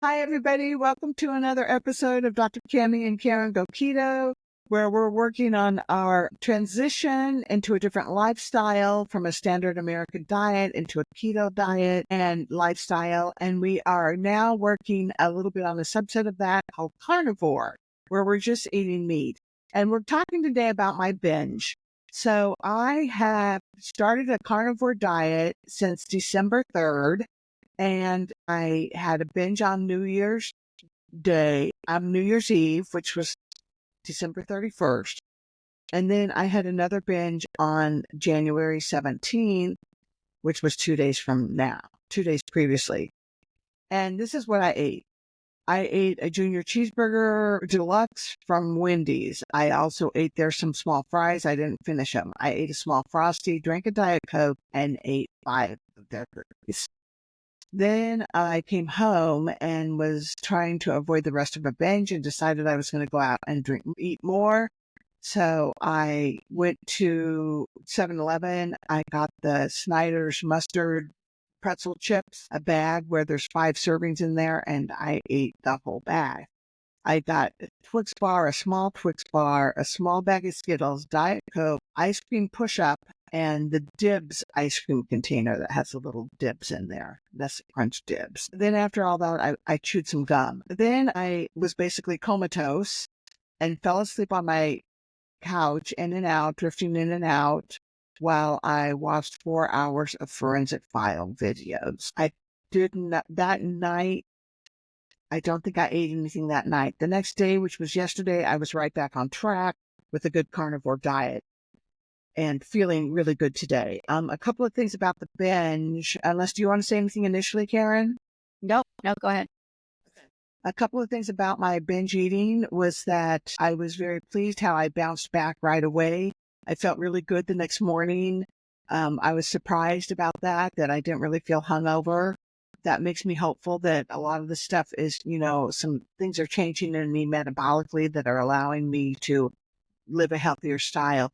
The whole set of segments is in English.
Hi, everybody. Welcome to another episode of Dr. Cammy and Karen Go Keto, where we're working on our transition into a different lifestyle from a standard American diet into a keto diet and lifestyle. And we are now working a little bit on a subset of that called Carnivore, where we're just eating meat. And we're talking today about my binge. So I have started a carnivore diet since December 3rd. And I had a binge on New Year's New Year's Eve, which was December 31st. And then I had another binge on January 17th, which was 2 days from now, 2 days previously. And this is what I ate. I ate a junior cheeseburger deluxe from Wendy's. I also ate there some small fries. I didn't finish them. I ate a small Frosty, drank a Diet Coke, and ate 5 of their cookies. Then I came home and was trying to avoid the rest of a binge and decided I was going to go out and eat more. So I went to 7-Eleven. I got the Snyder's mustard pretzel chips, a bag where there's 5 servings in there, and I ate the whole bag. I got a Twix bar, a small Twix bar, a small bag of Skittles, Diet Coke, ice cream push-up, and the Dibs ice cream container that has the little dibs in there. That's Crunch Dibs. Then after all that, I chewed some gum. Then I was basically comatose and fell asleep on my couch, in and out, drifting in and out, while I watched 4 hours of forensic file videos. I did not, that night, I don't think I ate anything that night. The next day, which was yesterday, I was right back on track with a good carnivore diet and feeling really good today. A couple of things about the binge, unless do you want to say anything initially, Karen? No, go ahead. A couple of things about my binge eating was that I was very pleased how I bounced back right away. I felt really good the next morning. I was surprised about that I didn't really feel hungover. That makes me hopeful that a lot of the stuff is, some things are changing in me metabolically that are allowing me to live a healthier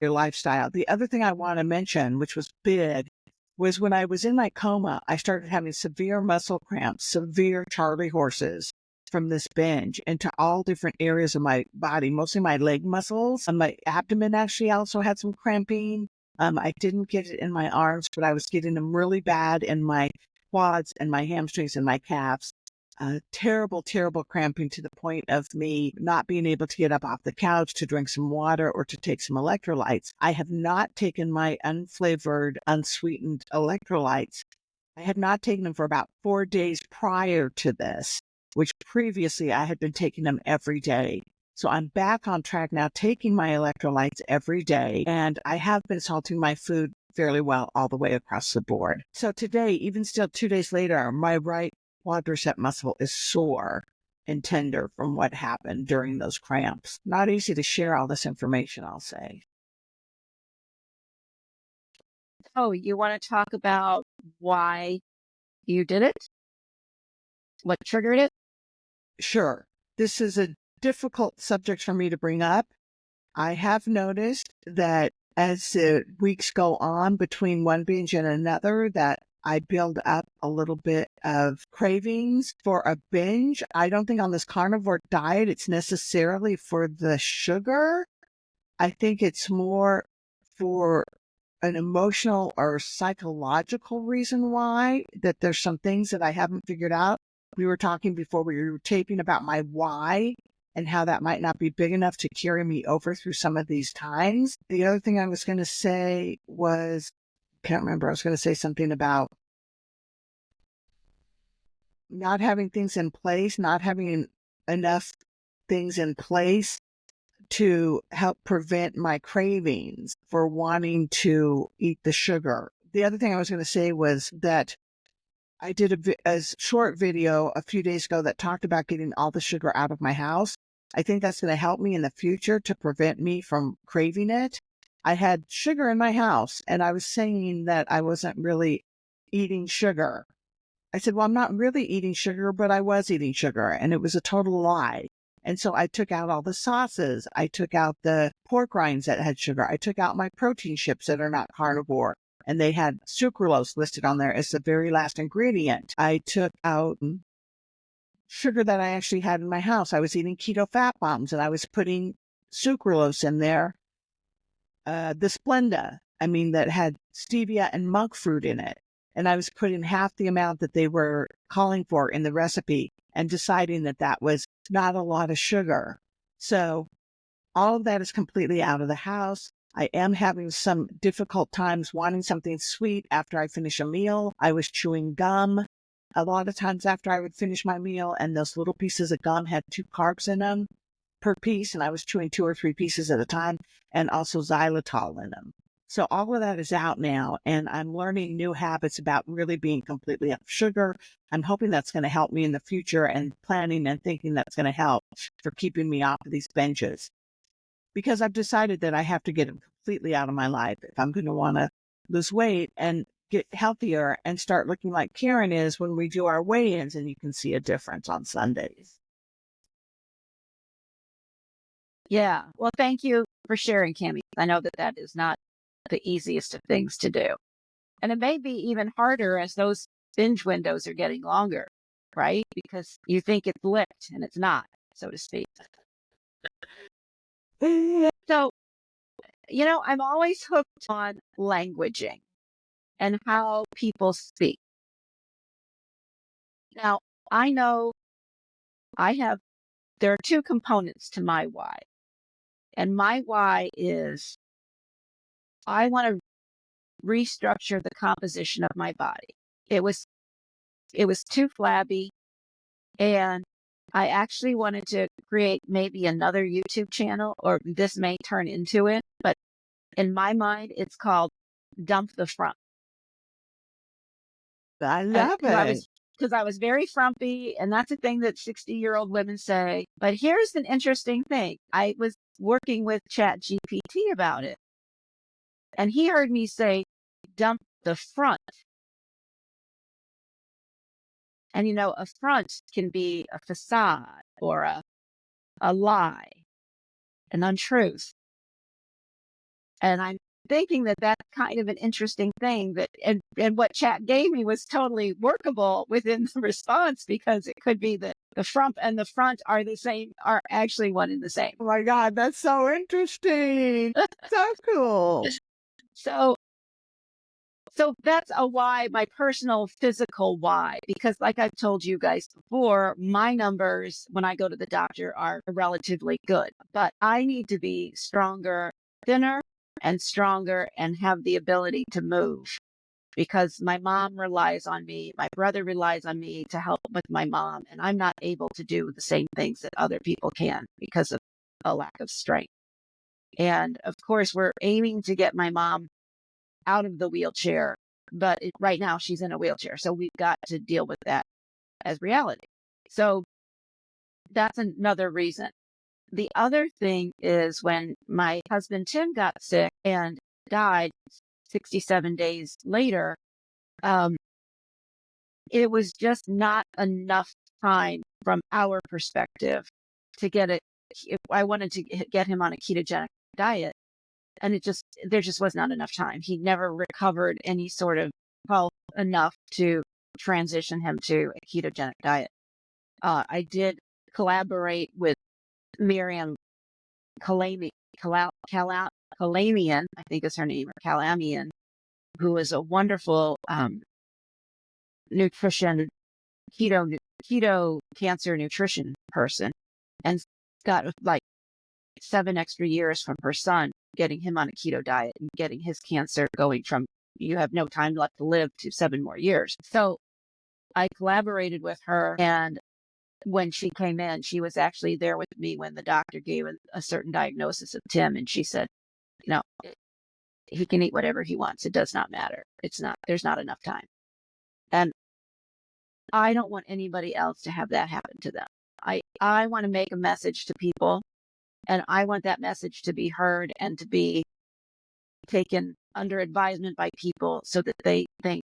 lifestyle. The other thing I want to mention, which was big, was when I was in my coma, I started having severe muscle cramps, severe Charlie horses from this binge into all different areas of my body, mostly my leg muscles. And my abdomen actually also had some cramping. I didn't get it in my arms, but I was getting them really bad in my quads and my hamstrings and my calves. Terrible, terrible cramping to the point of me not being able to get up off the couch to drink some water or to take some electrolytes. I have not taken my unflavored, unsweetened electrolytes. I had not taken them for about 4 days prior to this, which previously I had been taking them every day. So I'm back on track now, taking my electrolytes every day, and I have been salting my food fairly well all the way across the board. So today, even still 2 days later, my right quadricep muscle is sore and tender from what happened during those cramps. Not easy to share all this information, I'll say. Oh, you want to talk about why you did it? What triggered it? Sure. This is a difficult subject for me to bring up. I have noticed that as the weeks go on between one binge and another, that I build up a little bit of cravings for a binge. I don't think on this carnivore diet, it's necessarily for the sugar. I think it's more for an emotional or psychological reason why, that there's some things that I haven't figured out. We were talking before we were taping about my why and how that might not be big enough to carry me over through some of these times. The other thing I was going to say was, can't remember, I was going to say something about not having things in place, not having enough things in place to help prevent my cravings for wanting to eat the sugar. The other thing I was going to say was that I did a short video a few days ago that talked about getting all the sugar out of my house. I think that's going to help me in the future to prevent me from craving it. I had sugar in my house and I was saying that I wasn't really eating sugar. I said, well, I'm not really eating sugar, but I was eating sugar, and it was a total lie. And so I took out all the sauces. I took out the pork rinds that had sugar. I took out my protein chips that are not carnivore, and they had sucralose listed on there as the very last ingredient. I took out sugar that I actually had in my house. I was eating keto fat bombs and I was putting sucralose in there, the Splenda, that had stevia and monk fruit in it. And I was putting half the amount that they were calling for in the recipe and deciding that that was not a lot of sugar. So all of that is completely out of the house. I am having some difficult times wanting something sweet after I finish a meal. I was chewing gum a lot of times after I would finish my meal, and those little pieces of gum had 2 carbs in them per piece, and I was chewing 2 or 3 pieces at a time, and also xylitol in them. So all of that is out now, and I'm learning new habits about really being completely off sugar. I'm hoping that's going to help me in the future, and planning and thinking that's going to help for keeping me off of these benches. Because I've decided that I have to get them completely out of my life if I'm going to want to lose weight and get healthier and start looking like Karen is when we do our weigh-ins, and you can see a difference on Sundays. Yeah. Well, thank you for sharing, Cammy. I know that that is not the easiest of things to do. And it may be even harder as those binge windows are getting longer, right? Because you think it's licked and it's not, so to speak. So, I'm always hooked on languaging and how people speak. Now, I know there are two components to my why. And my why is I want to restructure the composition of my body. It was too flabby, and I actually wanted to create maybe another YouTube channel, or this may turn into it, but in my mind it's called Dump the Front. I love it. Because I was very frumpy, and that's a thing that 60-year-old women say. But here's an interesting thing. I was working with Chat GPT about it, and he heard me say dump the front. And a front can be a facade or a lie, an untruth. And I'm thinking that that's kind of an interesting thing, that and what Chat gave me was totally workable within the response, because it could be that the frump and the front are actually one and the same. Oh my God, that's so interesting. So cool. So that's a why, my personal physical why, because like I've told you guys before, my numbers when I go to the doctor are relatively good, but I need to be stronger, thinner and stronger, and have the ability to move, because my mom relies on me. My brother relies on me to help with my mom, and I'm not able to do the same things that other people can because of a lack of strength. And of course, we're aiming to get my mom out of the wheelchair, but right now she's in a wheelchair. So we've got to deal with that as reality. So that's another reason. The other thing is when my husband Tim got sick and died 67 days later, it was just not enough time from our perspective to get it. I wanted to get him on a ketogenic diet, and there just was not enough time. He never recovered any sort of health enough to transition him to a ketogenic diet. I did collaborate with Miriam Kalamian, I think is her name, or Kalamian, who is a wonderful nutrition keto cancer nutrition person, and got like 7 extra years from her son, getting him on a keto diet and getting his cancer going from you have no time left to live to 7 more years. So I collaborated with her, and when she came in, she was actually there with me when the doctor gave a certain diagnosis of Tim, and she said, you know, he can eat whatever he wants. It does not matter. There's not enough time. And I don't want anybody else to have that happen to them. I want to make a message to people, and I want that message to be heard and to be taken under advisement by people, so that they think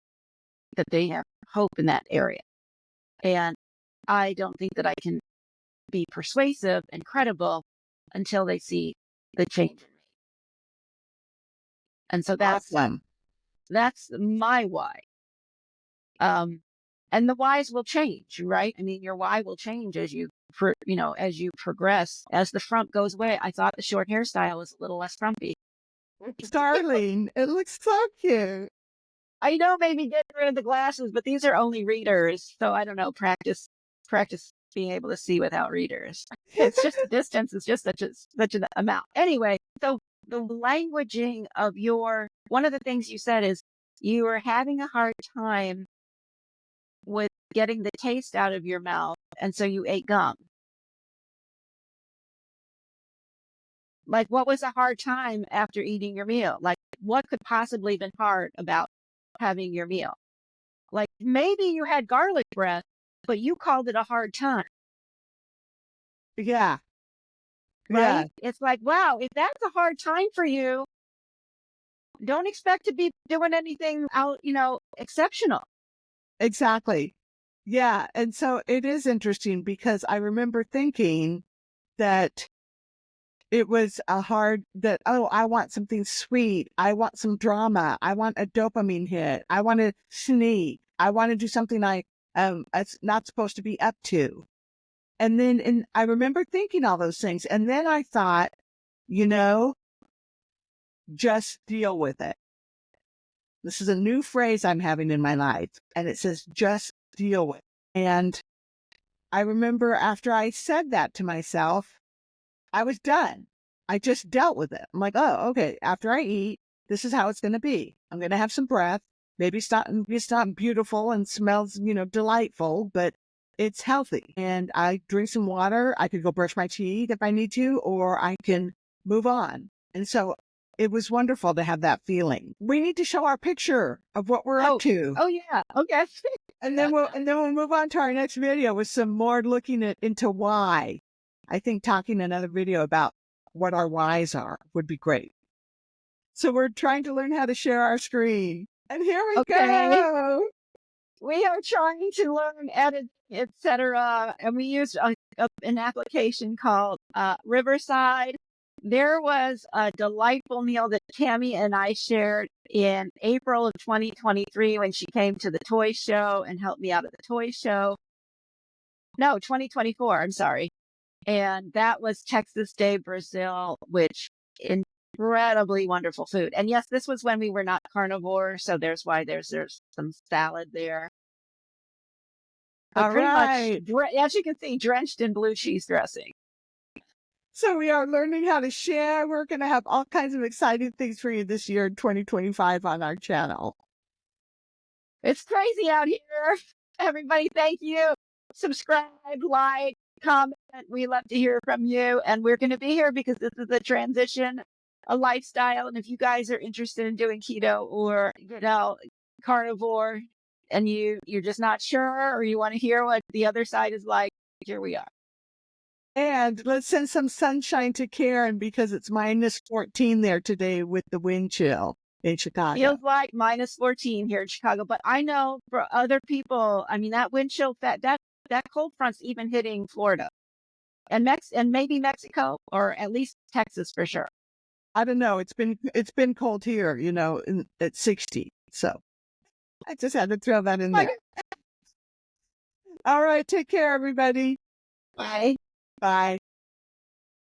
that they have hope in that area. And I don't think that I can be persuasive and credible until they see the change in me. And so Awesome. that's my why. And the whys will change, right? I mean, your why will change as as you progress. As the frump goes away, I thought the short hairstyle was a little less frumpy. Darling, it looks so cute. I know maybe getting rid of the glasses, but these are only readers. So I don't know, practice being able to see without readers. It's just the distance is just such an amount. Anyway, so the languaging of one of the things you said is you were having a hard time with getting the taste out of your mouth, and so you ate gum. Like, what was a hard time after eating your meal? Like, what could possibly have been hard about having your meal? Like, maybe you had garlic breath, but you called it a hard time, Yeah. Yeah. right? It's like, wow, if that's a hard time for you, don't expect to be doing anything out, exceptional. Exactly. Yeah. And so it is interesting because I remember thinking that it was I want something sweet. I want some drama. I want a dopamine hit. I want to sneak. I want to do something it's not supposed to be up to. And I remember thinking all those things. And then I thought, you know, just deal with it. This is a new phrase I'm having in my life. And it says, just deal with it. And I remember after I said that to myself, I was done. I just dealt with it. I'm like, oh, okay. After I eat, this is how it's going to be. I'm going to have some breath. Maybe it's not beautiful and smells, delightful, but it's healthy. And I drink some water. I could go brush my teeth if I need to, or I can move on. And so it was wonderful to have that feeling. We need to show our picture of what we're up to. Oh yeah. Okay. And then we'll move on to our next video with some more looking into why. I think talking another video about what our whys are would be great. So we're trying to learn how to share our screen. And here we go. We are trying to learn edit, etc. And we used an application called Riverside. There was a delightful meal that Cammy and I shared in April of 2023 when she came to the toy show and helped me out at the toy show. No, 2024, I'm sorry. And that was Texas Day, Brazil, which incredibly wonderful food. And yes, this was when we were not carnivore. So there's why there's some salad there. But All pretty right. much, as you can see, drenched in blue cheese dressing. So we are learning how to share. We're going to have all kinds of exciting things for you this year in 2025 on our channel. It's crazy out here. Everybody, thank you. Subscribe, like, comment. We love to hear from you. And we're going to be here because this is a transition, a lifestyle. And if you guys are interested in doing keto or, carnivore, and you're just not sure, or you want to hear what the other side is like, here we are. And let's send some sunshine to Karen because it's -14 there today with the wind chill in Chicago. Feels like -14 here in Chicago, but I know for other people, I mean, that wind chill, that cold front's even hitting Florida and maybe Mexico, or at least Texas for sure. I don't know. It's been cold here, at 60. So I just had to throw that in there. All right. Take care, everybody. Bye. Bye.